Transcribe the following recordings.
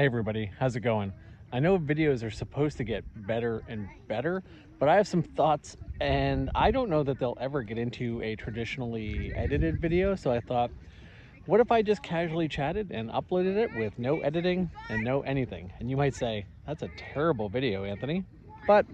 Hey everybody, how's it going? I know videos are supposed to get better and better, but I have some thoughts and I don't know that they'll ever get into a traditionally edited video. So I thought, what if I just casually chatted and uploaded it with no editing and no anything? And you might say, that's a terrible video, Anthony, but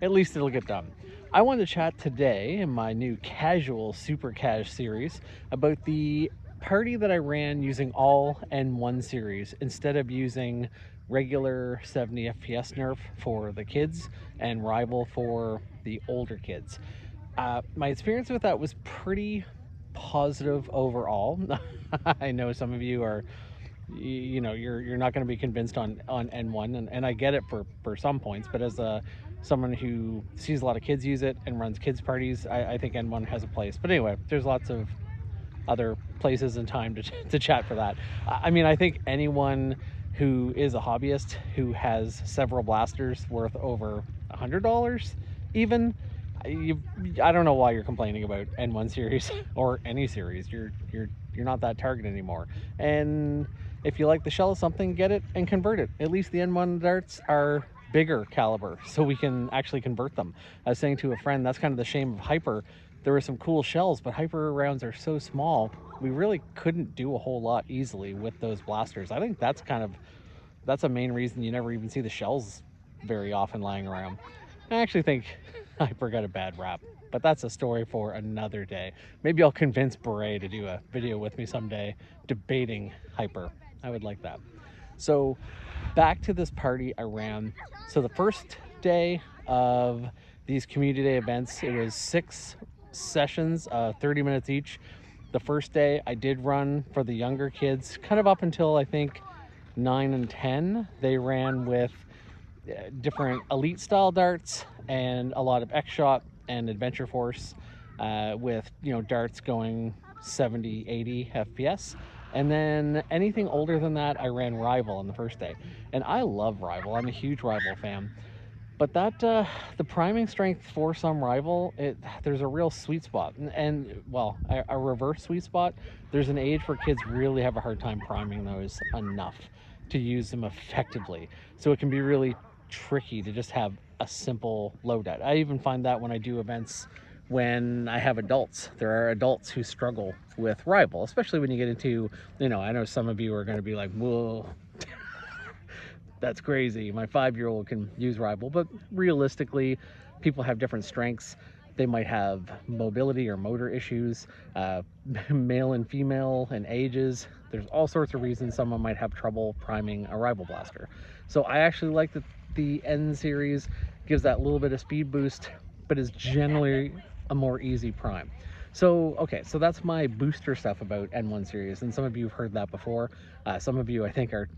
at least it'll get done. I wanted to chat today in my new casual super cash series about the party that I ran using all N1 series instead of using regular 70 FPS Nerf for the kids and Rival for the older kids. My experience with that was pretty positive overall. I know some of you are, you're not going to be convinced on N1, and I get it for some points, but as someone who sees a lot of kids use it and runs kids parties, I think N1 has a place. But anyway, there's lots of other places and time to chat for that. I mean, I think anyone who is a hobbyist who has several blasters worth over $100 even, I don't know why you're complaining about N1 series or any series. You're not that target anymore. And if you like the shell of something, get it and convert it. At least the N1 darts are bigger caliber, so we can actually convert them. I was saying to a friend, that's kind of the shame of Hyper. There were some cool shells, but Hyper rounds are so small, we really couldn't do a whole lot easily with those blasters. I think that's a main reason you never even see the shells very often lying around. I actually think Hyper got a bad rap, but that's a story for another day. Maybe I'll convince Beret to do a video with me someday debating Hyper. I would like that. So back to this party I ran. So the first day of these community day events, it was 6 sessions, 30 minutes each. The first day I did run for the younger kids, kind of up until I think 9 and 10. They ran with different elite style darts and a lot of X-Shot and Adventure Force with, darts going 70, 80 FPS. And then anything older than that, I ran Rival on the first day. And I love Rival. I'm a huge Rival fan. But that the priming strength for some Rival, there's a real sweet spot, and well, a reverse sweet spot. There's an age where kids really have a hard time priming those enough to use them effectively. So it can be really tricky to just have a simple loadout. I even find that when I do events when I have adults. There are adults who struggle with Rival, especially when you get into, I know some of you are going to be like, whoa, that's crazy. My 5-year-old can use Rival, but realistically, people have different strengths. They might have mobility or motor issues, male and female and ages. There's all sorts of reasons someone might have trouble priming a Rival blaster. So I actually like that the N series gives that little bit of speed boost, but is generally a more easy prime. So, okay, so that's my booster stuff about N1 series, and some of you have heard that before. Some of you, I think, are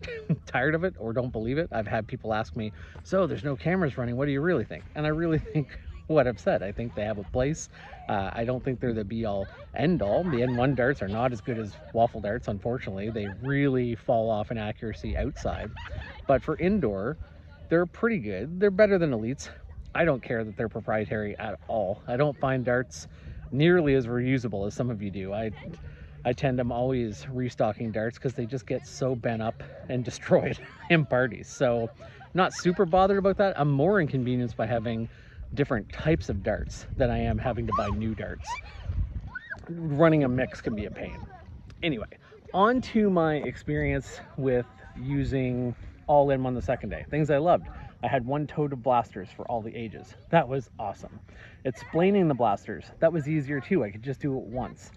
tired of it or don't believe it. I've had people ask me, so there's no cameras running, what do you really think? And I really think what I've said. I think they have a place. I don't think they're the be-all, end-all. The N1 darts are not as good as waffle darts, unfortunately. They really fall off in accuracy outside. But for indoor, they're pretty good. They're better than elites. I don't care that they're proprietary at all. I don't find darts nearly as reusable as some of you do. I tend to always restocking darts because they just get so bent up and destroyed in parties. So not super bothered about that. I'm more inconvenienced by having different types of darts than I am having to buy new darts. Running a mix can be a pain. Anyway, on to my experience with using all in on the second day. Things I loved. I had one tote of blasters for all the ages. That was awesome. Explaining the blasters, that was easier too. I could just do it once.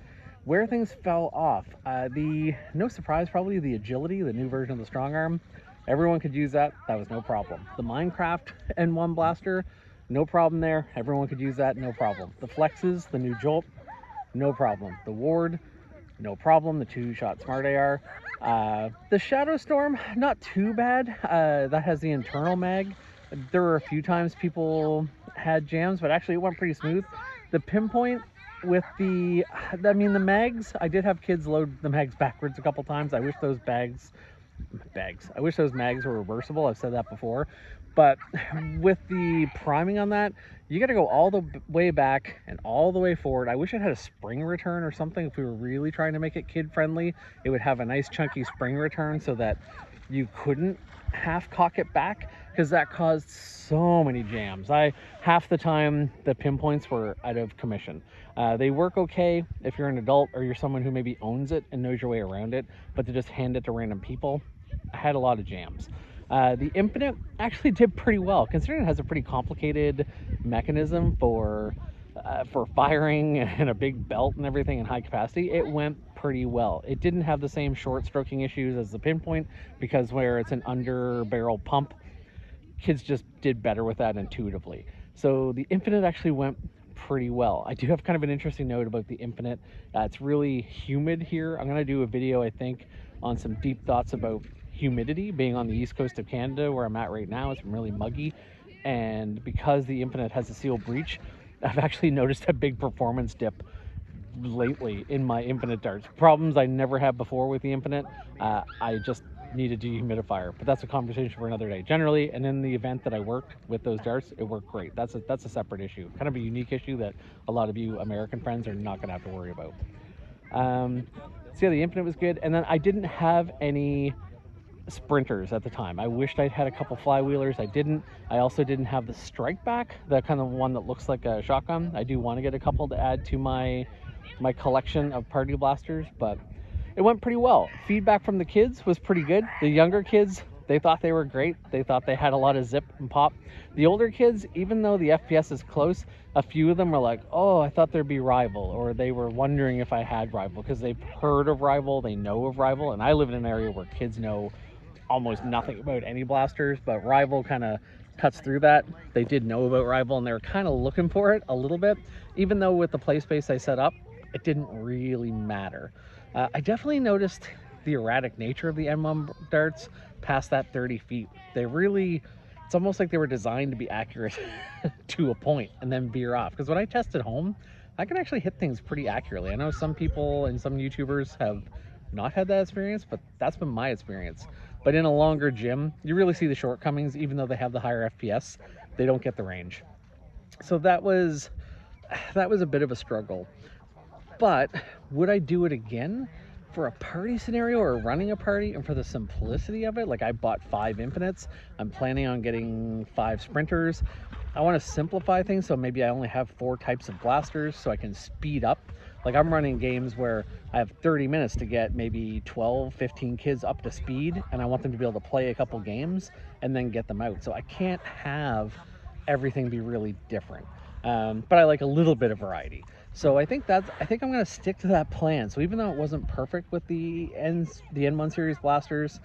Where things fell off, no surprise, probably the agility, the new version of the strong arm. Everyone could use that. That was no problem. The Minecraft N1 blaster, no problem there. Everyone could use that, no problem. The flexes, the new Jolt, no problem. The Ward, no problem. The 2-shot Smart AR. The Shadow Storm, not too bad. That has the internal mag. There were a few times people had jams, but actually it went pretty smooth. The Pinpoint with the mags, I did have kids load the mags backwards a couple times. I wish those I wish those mags were reversible. I've said that before. But with the priming on that, you got to go all the way back and all the way forward. I wish it had a spring return or something. If we were really trying to make it kid friendly, it would have a nice chunky spring return so that you couldn't half cock it back because that caused so many jams. Half the time the pinpoints were out of commission. They work okay if you're an adult or you're someone who maybe owns it and knows your way around it, but to just hand it to random people, I had a lot of jams. The Infinite actually did pretty well, considering it has a pretty complicated mechanism for firing and a big belt and everything in high capacity. It went pretty well. It didn't have the same short stroking issues as the Pinpoint, because where it's an under barrel pump, kids just did better with that intuitively. So the Infinite actually went pretty well. I do have kind of an interesting note about the Infinite. It's really humid here. I'm going to do a video, I think, on some deep thoughts about humidity. Being on the east coast of Canada, where I'm at right now, it's really muggy. And because the Infinite has a seal breach, I've actually noticed a big performance dip lately in my Infinite darts. Problems I never had before with the Infinite. I just need a dehumidifier, but that's a conversation for another day. Generally, and in the event that I worked with those darts, it worked great. That's a separate issue, kind of a unique issue that a lot of you American friends are not going to have to worry about. So yeah, the Infinite was good, and then I didn't have any sprinters at the time. I wished I'd had a couple flywheelers. I didn't. I also didn't have the strike back, the kind of one that looks like a shotgun. I do want to get a couple to add to my collection of party blasters, but it went pretty well. Feedback from the kids was pretty good. The younger kids, they thought they were great. They thought they had a lot of zip and pop. The older kids, even though the FPS is close, a few of them were like, oh, I thought there'd be Rival, or they were wondering if I had Rival, because they've heard of Rival, they know of Rival, and I live in an area where kids know almost nothing about any blasters, but Rival kind of cuts through that. They did know about Rival, and they were kind of looking for it a little bit, even though with the play space I set up, it didn't really matter. I definitely noticed the erratic nature of the N1 darts past that 30 feet. They really, it's almost like they were designed to be accurate to a point and then veer off. Because when I tested home, I can actually hit things pretty accurately. I know some people and some YouTubers have not had that experience, but that's been my experience. But in a longer gym, you really see the shortcomings. Even though they have the higher FPS, they don't get the range. So that was a bit of a struggle. But would I do it again for a party scenario or running a party and for the simplicity of it? Like, I bought 5 Infinites. I'm planning on getting 5 Sprinters. I want to simplify things, so maybe I only have 4 types of blasters so I can speed up. Like, I'm running games where I have 30 minutes to get maybe 12, 15 kids up to speed, and I want them to be able to play a couple games and then get them out. So I can't have everything be really different. But I like a little bit of variety. So I think I'm going to stick to that plan. So even though it wasn't perfect with the N1 series blasters,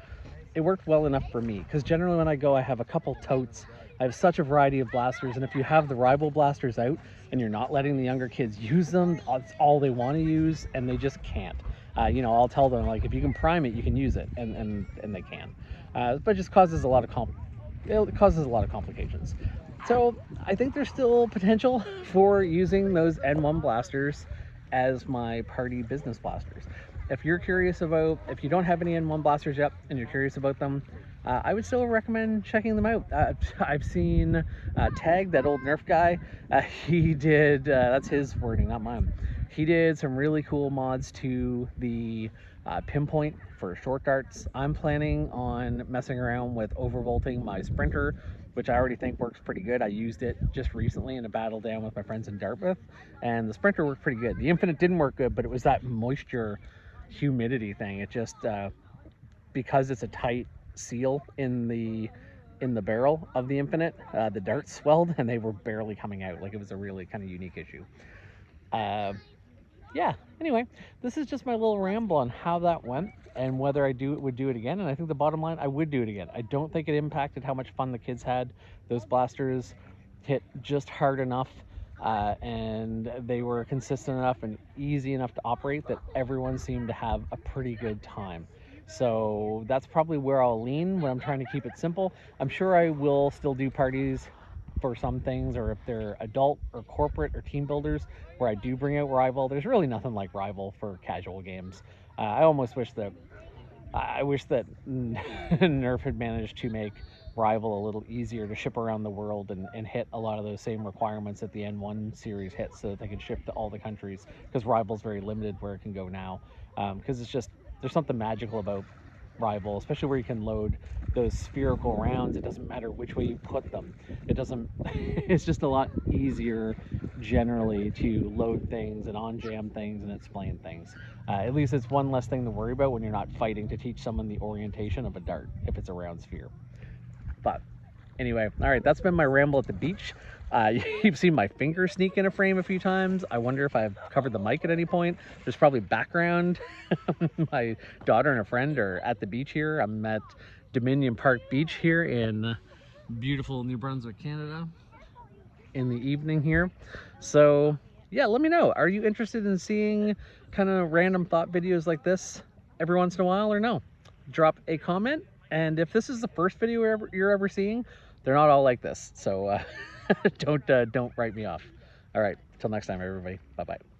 it worked well enough for me, because generally when I go, I have a couple totes. I have such a variety of blasters, and if you have the Rival blasters out and you're not letting the younger kids use them, it's all they want to use, and they just can't. I'll tell them, like, if you can prime it, you can use it, and they can. But it just causes a lot of complications. So I think there's still potential for using those N1 blasters as my party business blasters. If you're curious about, if you don't have any N1 blasters yet and you're curious about them, I would still recommend checking them out. I've seen Tag, that old Nerf guy, he did, that's his wording, not mine. He did some really cool mods to the Pinpoint for short darts. I'm planning on messing around with overvolting my Sprinter, which I already think works pretty good. I used it just recently in a battle down with my friends in Dartmouth, and the Sprinter worked pretty good. The Infinite didn't work good, but it was that moisture humidity thing. It just, because it's a tight seal in the barrel of the Infinite, the darts swelled and they were barely coming out. Like, it was a really kind of unique issue. Yeah, anyway, this is just my little ramble on how that went and whether I would do it again. And I think the bottom line, I would do it again. I don't think it impacted how much fun the kids had. Those blasters hit just hard enough, and they were consistent enough and easy enough to operate that everyone seemed to have a pretty good time. So that's probably where I'll lean when I'm trying to keep it simple. I'm sure I will still do parties for some things, or if they're adult or corporate or team builders where I do bring out Rival. There's really nothing like Rival for casual games. I almost wish that Nerf had managed to make Rival a little easier to ship around the world and hit a lot of those same requirements that the N1 series hits, so that they can ship to all the countries, because Rival's very limited where it can go now, because it's just, there's something magical about rival, especially where you can load those spherical rounds. It doesn't matter which way you put them. It doesn't, it's just a lot easier generally to load things and on jam things and explain things. At least it's one less thing to worry about when you're not fighting to teach someone the orientation of a dart if it's a round sphere. But anyway, all right, that's been my ramble at the beach. You've seen my finger sneak in a frame a few times. I wonder if I've covered the mic at any point. There's probably background. My daughter and a friend are at the beach here. I'm at Dominion Park Beach here in beautiful New Brunswick, Canada, in the evening here. So yeah, let me know. Are you interested in seeing kind of random thought videos like this every once in a while or no? Drop a comment. And if this is the first video you're ever seeing, they're not all like this. So don't write me off. All right, till next time, everybody. Bye-bye.